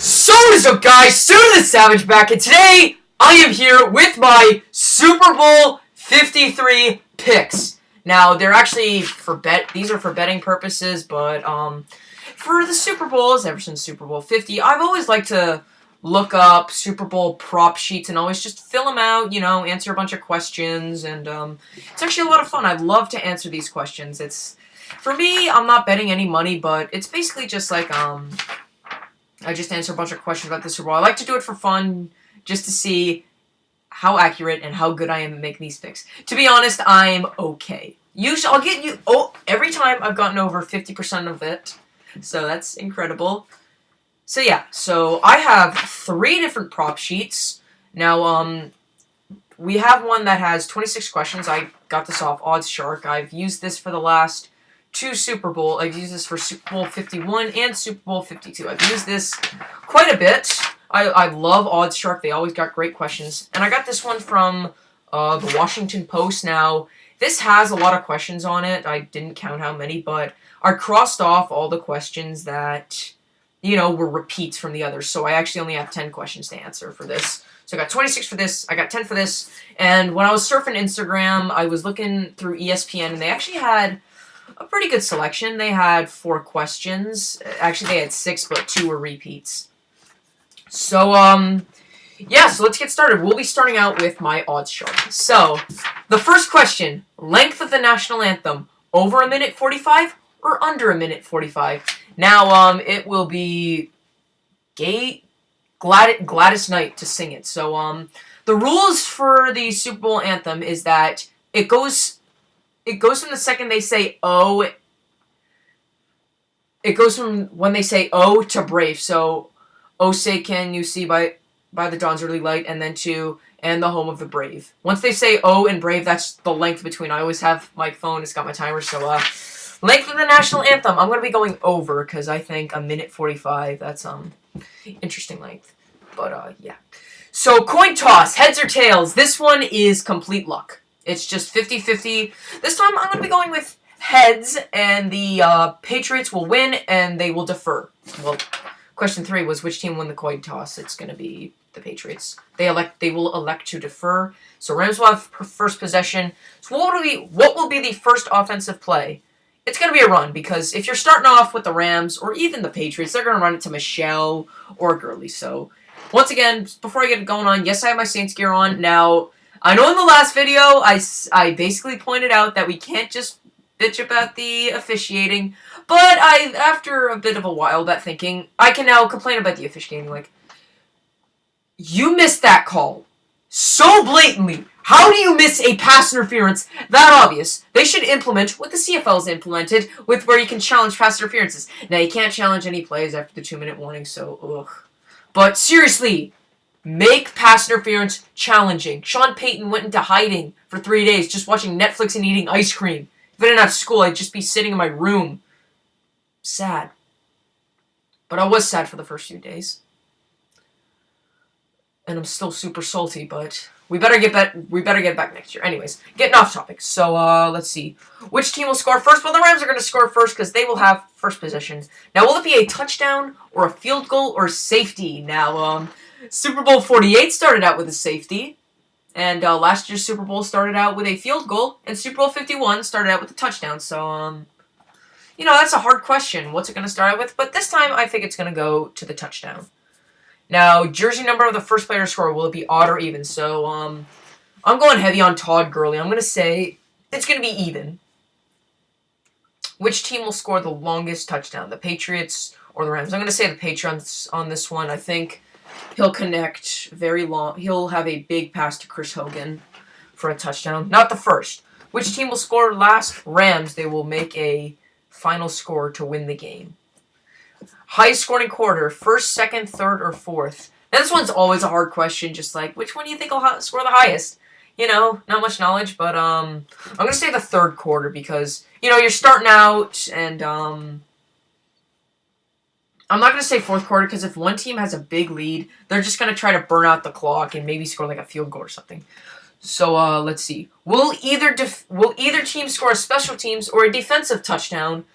So is up, guys, Suda the Savage back, and today I am here with my Super Bowl 53 picks. Now, they're actually these are for betting purposes, but for the Super Bowls, ever since Super Bowl 50, I've always liked to look up Super Bowl prop sheets and always just fill them out, answer a bunch of questions, and it's actually a lot of fun. I love to answer these questions. For me, I'm not betting any money, but it's basically just like, I just answer a bunch of questions about the Super Bowl. I like to do it for fun, just to see how accurate and how good I am at making these picks. To be honest, I'm okay. Usually, every time I've gotten over 50% of it, so that's incredible. So yeah, so I have 3 different prop sheets. Now, we have one that has 26 questions. I got this off OddsShark. I've used this for the last 2 Super Bowl. I've used this for Super Bowl 51 and Super Bowl 52. I've used this quite a bit. I love OddsShark. They always got great questions. And I got this one from the Washington Post. Now, this has a lot of questions on it. I didn't count how many, but I crossed off all the questions that, were repeats from the others. So I actually only have 10 questions to answer for this. So I got 26 for this, I got 10 for this, and when I was surfing Instagram, I was looking through ESPN, and they actually had a pretty good selection. They had 4 questions. Actually, they had 6, but 2 were repeats. So, yeah, so let's get started. We'll be starting out with my OddsShark. So, the first question, length of the national anthem, over 1:45 or under 1:45? Now, it will be Gladys Knight to sing it. So, the rules for the Super Bowl anthem is that it goes from the second they say "oh." It goes from when they say "oh" to "brave." So, "Oh, say can you see by the dawn's early light," and then to "and the home of the brave." Once they say "oh" and "brave," that's the length between. I always have my phone. It's got my timer. So, length of the national anthem. I'm gonna be going over because I think 1:45. That's interesting length. But yeah. So coin toss, heads or tails. This one is complete luck. It's just 50-50. This time I'm going to be going with heads, and the Patriots will win, and they will defer. Well, question 3 was which team won the coin toss. It's going to be the Patriots. They will elect to defer. So Rams will have first possession. So what will be the first offensive play? It's going to be a run, because if you're starting off with the Rams or even the Patriots, they're going to run it to Michelle or Gurley. So once again, before I get going on, yes, I have my Saints gear on. Now, I know in the last video, I basically pointed out that we can't just bitch about the officiating, but after a bit of a while that thinking, I can now complain about the officiating. Like, you missed that call so blatantly. How do you miss a pass interference that obvious? They should implement what the CFL's implemented, with where you can challenge pass interferences. Now, you can't challenge any plays after the 2-minute warning, so ugh. But seriously, make pass interference challenging. Sean Payton went into hiding for 3 days just watching Netflix and eating ice cream. If I didn't have school, I'd just be sitting in my room. Sad. But I was sad for the first few days. And I'm still super salty, but we better get back next year. Anyways, getting off topic. So, let's see. Which team will score first? Well, the Rams are going to score first because they will have first possession. Now, will it be a touchdown or a field goal or safety? Now, Super Bowl 48 started out with a safety, and last year's Super Bowl started out with a field goal, and Super Bowl 51 started out with a touchdown. So, that's a hard question. What's it going to start out with? But this time, I think it's going to go to the touchdown. Now, jersey number of the first player to score, will it be odd or even? So, I'm going heavy on Todd Gurley. I'm going to say it's going to be even. Which team will score the longest touchdown, the Patriots or the Rams? I'm going to say the Patriots on this one. I think he'll connect very long. He'll have a big pass to Chris Hogan for a touchdown. Not the first. Which team will score last? Rams. They will make a final score to win the game. Highest scoring quarter, first, second, third, or fourth? Now, this one's always a hard question, just like, which one do you think will score the highest? Not much knowledge, but I'm going to say the third quarter because, you're starting out, and I'm not going to say fourth quarter because if one team has a big lead, they're just going to try to burn out the clock and maybe score like a field goal or something. So, let's see. Will either team score a special teams or a defensive touchdown?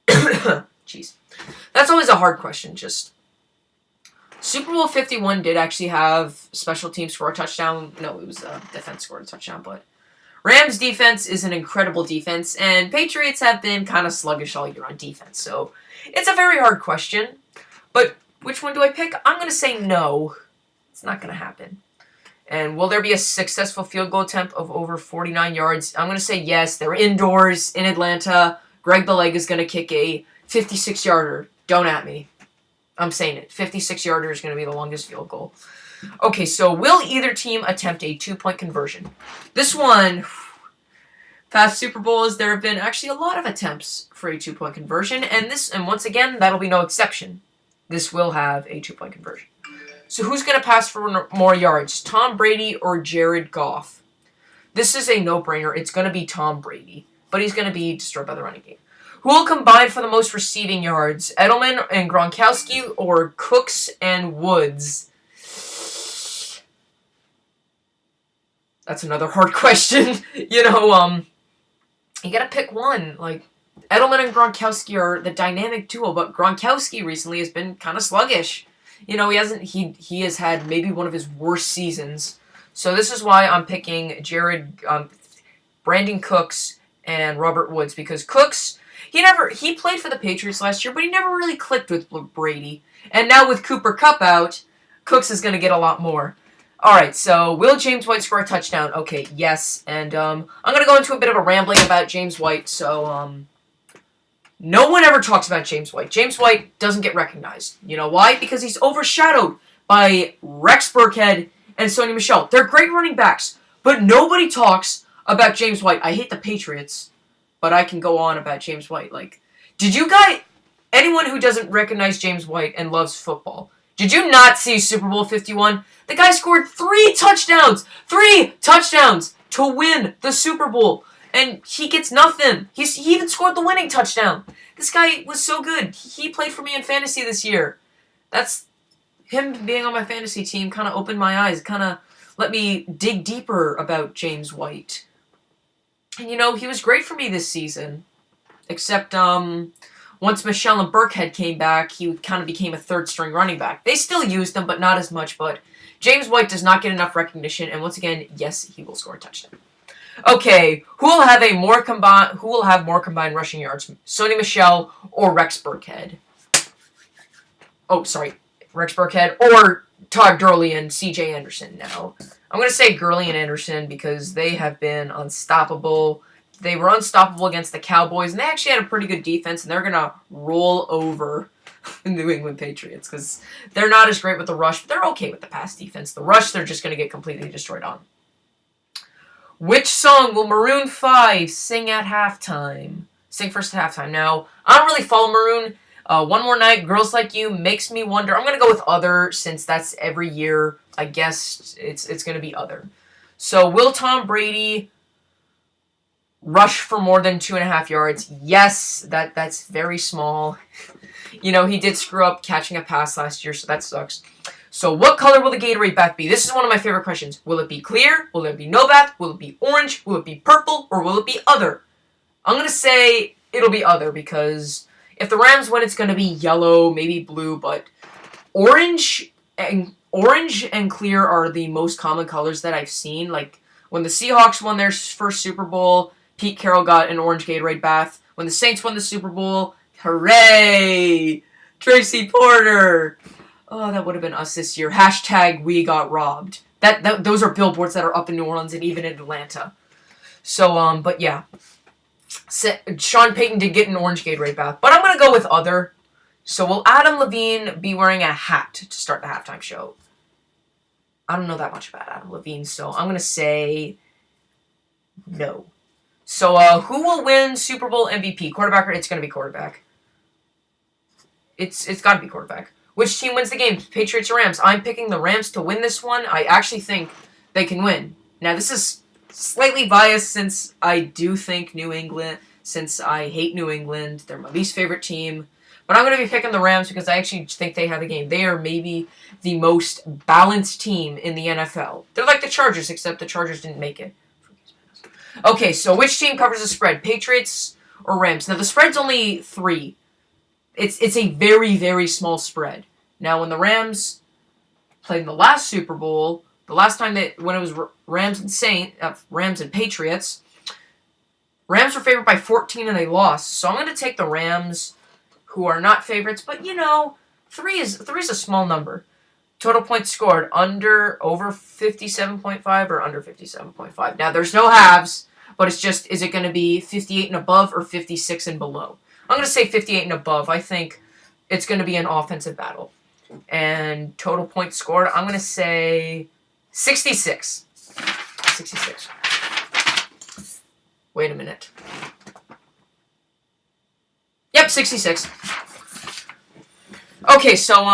Jeez. That's always a hard question, just Super Bowl 51 did actually have special teams score a touchdown. No, it was defense scored a touchdown, but Rams defense is an incredible defense, and Patriots have been kind of sluggish all year on defense. So it's a very hard question. But which one do I pick? I'm going to say no. It's not going to happen. And will there be a successful field goal attempt of over 49 yards? I'm going to say yes. They're indoors in Atlanta. Greg the Leg is going to kick a 56-yarder. Don't at me. I'm saying it. 56-yarder is going to be the longest field goal. Okay, so will either team attempt a 2-point conversion? This one, past Super Bowls, there have been actually a lot of attempts for a 2-point conversion, and once again, that'll be no exception. This will have a 2-point conversion. So who's going to pass for more yards, Tom Brady or Jared Goff? This is a no-brainer. It's going to be Tom Brady, but he's going to be destroyed by the running game. Who will combine for the most receiving yards, Edelman and Gronkowski or Cooks and Woods? That's another hard question. You got to pick one. Like, Edelman and Gronkowski are the dynamic duo, but Gronkowski recently has been kind of sluggish. He has had maybe one of his worst seasons. So this is why I'm picking Brandon Cooks and Robert Woods, because Cooks, he played for the Patriots last year, but he never really clicked with Brady. And now with Cooper Kupp out, Cooks is going to get a lot more. Alright, so will James White score a touchdown? Okay, yes. And I'm going to go into a bit of a rambling about James White. So, no one ever talks about James White. James White doesn't get recognized. You know why? Because he's overshadowed by Rex Burkhead and Sony Michel. They're great running backs, but nobody talks about James White. I hate the Patriots, but I can go on about James White. Like, anyone who doesn't recognize James White and loves football, did you not see Super Bowl 51? The guy scored 3 touchdowns! 3 touchdowns to win the Super Bowl! And he gets nothing. He even scored the winning touchdown. This guy was so good. He played for me in fantasy this year. That's him being on my fantasy team kind of opened my eyes. Kind of let me dig deeper about James White. And, he was great for me this season. Except, once Michel and Burkhead came back, he kind of became a third-string running back. They still used him, but not as much. But James White does not get enough recognition. And once again, yes, he will score a touchdown. Okay, who will have more combined rushing yards, Sony Michel or Rex Burkhead? Oh, sorry, Rex Burkhead or Todd Gurley and C.J. Anderson. Now, I'm going to say Gurley and Anderson because they have been unstoppable. They were unstoppable against the Cowboys, and they actually had a pretty good defense, and they're going to roll over the New England Patriots because they're not as great with the rush, but they're okay with the pass defense. The rush, they're just going to get completely destroyed on. Which song will Maroon 5 sing at halftime? Sing first at halftime. Now, I don't really follow Maroon. One More Night, Girls Like You, Makes Me Wonder. I'm going to go with Other since that's every year. I guess it's going to be Other. So, will Tom Brady rush for more than 2.5 yards? Yes, that's very small. He did screw up catching a pass last year, so that sucks. So what color will the Gatorade bath be? This is one of my favorite questions. Will it be clear? Will it be no bath? Will it be orange? Will it be purple? Or will it be other? I'm going to say it'll be other because if the Rams win, it's going to be yellow, maybe blue, but orange and clear are the most common colors that I've seen. Like when the Seahawks won their first Super Bowl, Pete Carroll got an orange Gatorade bath. When the Saints won the Super Bowl, hooray! Tracy Porter! Oh, that would have been us this year. # we got robbed. Those are billboards that are up in New Orleans and even in Atlanta. So, but yeah. Sean Payton did get an orange Gatorade bath. But I'm going to go with other. So will Adam Levine be wearing a hat to start the halftime show? I don't know that much about Adam Levine, so I'm going to say no. So, who will win Super Bowl MVP? Quarterback or it's going to be quarterback? It's got to be quarterback. Which team wins the game? Patriots or Rams? I'm picking the Rams to win this one. I actually think they can win. Now, this is slightly biased since I do think since I hate New England. They're my least favorite team. But I'm going to be picking the Rams because I actually think they have the game. They are maybe the most balanced team in the NFL. They're like the Chargers, except the Chargers didn't make it. Okay, so which team covers the spread? Patriots or Rams? Now, the spread's only 3. It's a very, very small spread. Now, when the Rams played in the last Super Bowl, the last time when it was Rams and Patriots, Rams were favored by 14 and they lost. So I'm going to take the Rams, who are not favorites, but you know, 3 is a small number. Total points scored over 57.5 or under 57.5. Now there's no halves, but it's just, is it going to be 58 and above or 56 and below? I'm going to say 58 and above. I think it's going to be an offensive battle. And total points scored, I'm going to say 66. 66. Wait a minute. Yep, 66. Okay, so,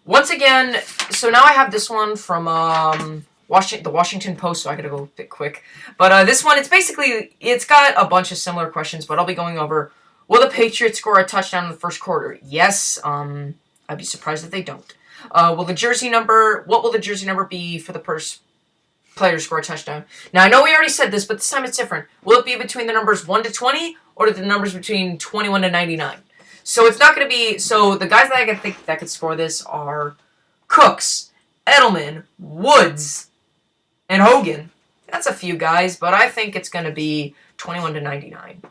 once again, so now I have this one from, the Washington Post, so I gotta go a bit quick. But, this one, it's got a bunch of similar questions, but I'll be going over, will the Patriots score a touchdown in the first quarter? Yes, I'd be surprised if they don't. What will the jersey number be for the first player to score a touchdown? Now, I know we already said this, but this time it's different. Will it be between the numbers 1 to 20, or the numbers between 21 to 99? So it's not going to be... So the guys that I think that could score this are Cooks, Edelman, Woods, and Hogan. That's a few guys, but I think it's going to be 21 to 99.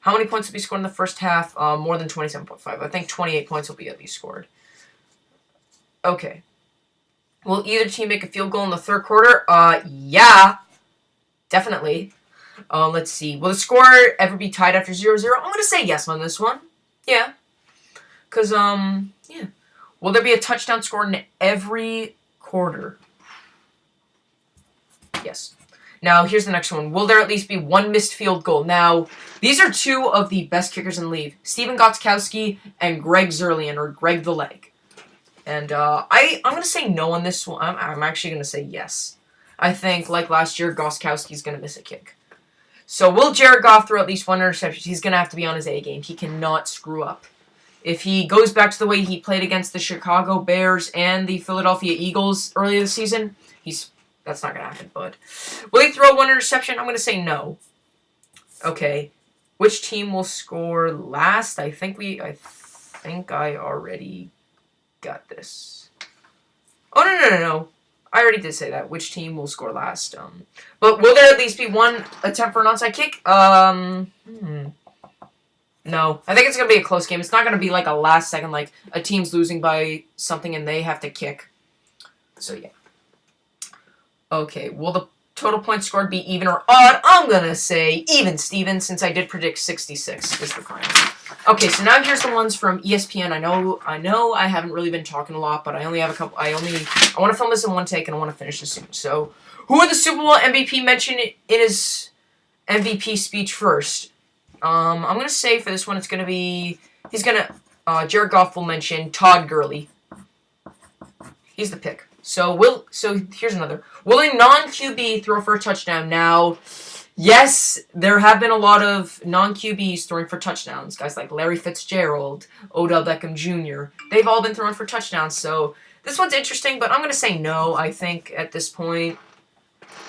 How many points will be scored in the first half? More than 27.5. I think 28 points will be at least scored. Okay. Will either team make a field goal in the third quarter? Yeah. Definitely. Let's see. Will the score ever be tied after 0-0? I'm going to say yes on this one. Yeah. Because, yeah. Will there be a touchdown scored in every quarter? Yes. Now, here's the next one. Will there at least be one missed field goal? Now, these are 2 of the best kickers in the league. Steven Gostkowski and Greg Zuerlein, or Greg the Leg. And, I'm going to say no on this one. I'm actually going to say yes. I think, like last year, Gostkowski's going to miss a kick. So, will Jared Goff throw at least 1 interception? He's going to have to be on his A game. He cannot screw up. If he goes back to the way he played against the Chicago Bears and the Philadelphia Eagles earlier this season, that's not going to happen, bud. Will he throw 1 interception? I'm going to say no. Okay. Which team will score last? I think I already got this. Oh, no. I already did say that. Which team will score last? But will there at least be 1 attempt for an onside kick? No. I think it's going to be a close game. It's not going to be like a last second, like a team's losing by something and they have to kick. So, yeah. Okay. Will the total points scored be even or odd? I'm going to say even, Steven, since I did predict 66 is the final. Okay, so now here's the ones from ESPN. I know I haven't really been talking a lot, but I only have a couple. I want to film this in one take, and I want to finish this soon. So, who would the Super Bowl MVP mention in his MVP speech first? I'm going to say for this one, it's going to be... Jared Goff will mention Todd Gurley. He's the pick. So here's another. Will a non-QB throw for a touchdown? Now, yes, there have been a lot of non-QBs throwing for touchdowns. Guys like Larry Fitzgerald, Odell Beckham Jr. They've all been throwing for touchdowns. So this one's interesting, but I'm going to say no, I think, at this point.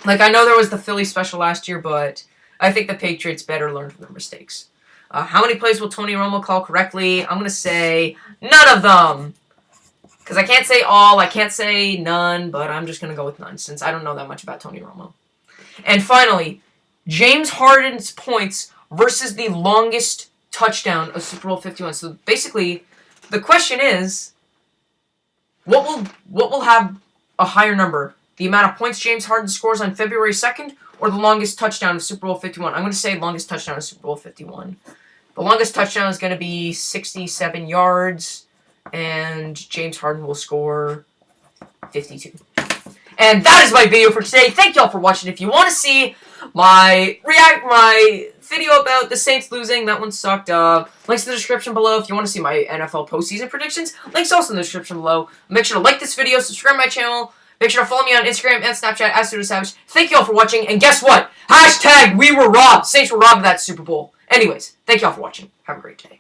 Like, I know there was the Philly special last year, but I think the Patriots better learn from their mistakes. How many plays will Tony Romo call correctly? I'm going to say none of them. Because I can't say all, I can't say none, but I'm just going to go with none since I don't know that much about Tony Romo. And finally, James Harden's points versus the longest touchdown of Super Bowl 51. So basically, the question is, what will have a higher number? The amount of points James Harden scores on February 2nd or the longest touchdown of Super Bowl 51? I'm going to say longest touchdown of Super Bowl 51. The longest touchdown is going to be 67 yards. And James Harden will score 52. And that is my video for today. Thank y'all for watching. If you want to see my video about the Saints losing, that one sucked. Links in the description below. If you want to see my NFL postseason predictions, links also in the description below. Make sure to like this video, subscribe to my channel. Make sure to follow me on Instagram and Snapchat at SudoSavage. Thank y'all for watching. And guess what? Hashtag we were robbed. Saints were robbed of that Super Bowl. Anyways, thank y'all for watching. Have a great day.